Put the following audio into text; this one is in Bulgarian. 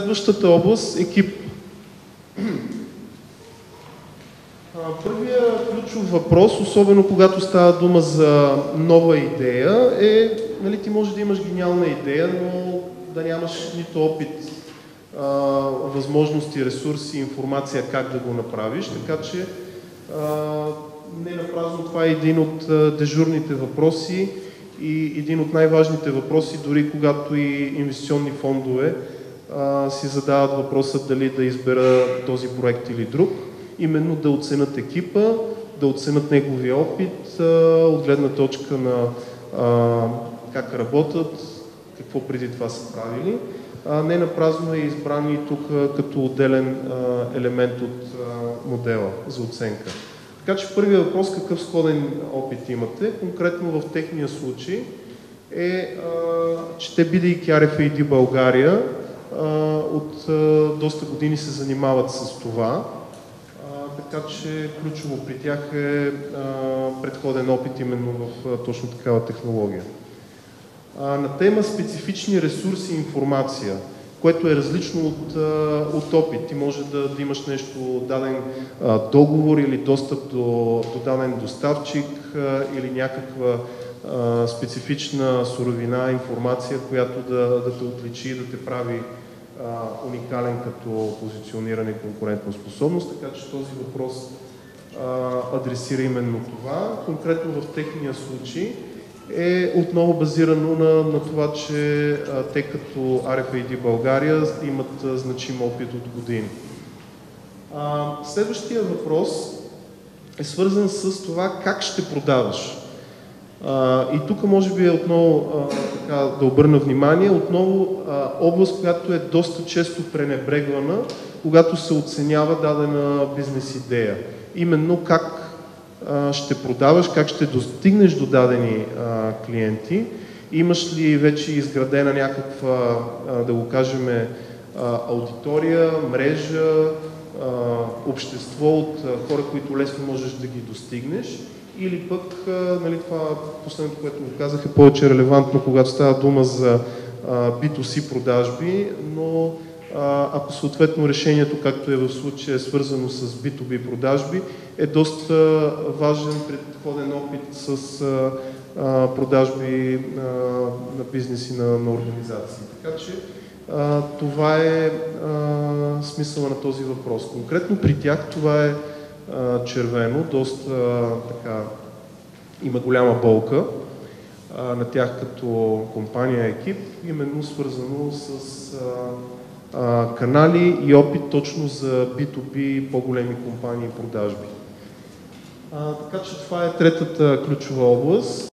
Следващата област – екип. Първият ключов въпрос, особено когато става дума за нова идея, е, нали, ти може да имаш гениална идея, но да нямаш нито опит, възможности, ресурси, информация как да го направиш, така че не напразно това е един от дежурните въпроси и един от най-важните въпроси, дори когато и инвестиционни фондове си задават въпроса дали да избера този проект или друг. Именно да оценят екипа, да оценят неговия опит от гледна точка на как работят, какво преди това са правили. Не напразно е избран и тук като отделен елемент от модела за оценка. Така че първият въпрос, какъв сходен опит имате, конкретно в техния случай е, че те, бидейки RFID България, от доста години се занимават с това, така че ключово при тях е предходен опит именно в точно такава технология. На тема специфични ресурси и информация, което е различно от опит. Ти може да имаш нещо, даден договор или достъп до даден доставчик или някаква специфична суровина, информация, която да те отличи и да те прави уникален като позициониране и конкурентна способност, така че този въпрос адресира именно това. Конкретно в техния случай е отново базирано на това, че те като RFID България имат значим опит от години. Следващия въпрос е свързан с това как ще продаваш. И тук може би отново така, да обърна внимание, отново област, която е доста често пренебрегвана, когато се оценява дадена бизнес идея. Именно как ще продаваш, как ще достигнеш до дадени клиенти. Имаш ли вече изградена някаква, да го кажем, аудитория, мрежа, общество от хора, които лесно можеш да ги достигнеш. Или пък, нали, това последното, което го казах, е повече релевантно, когато става дума за B2C продажби, но ако съответно решението, както е в случая, е свързано с B2B продажби, е доста важен предходен опит с продажби на бизнеси на организации. Така че това е смисъла на този въпрос. Конкретно при тях това е червено, доста така има голяма болка на тях като компания, екип, именно свързано с канали и опит точно за B2B по-големи компании и продажби. Така че това е третата ключова област.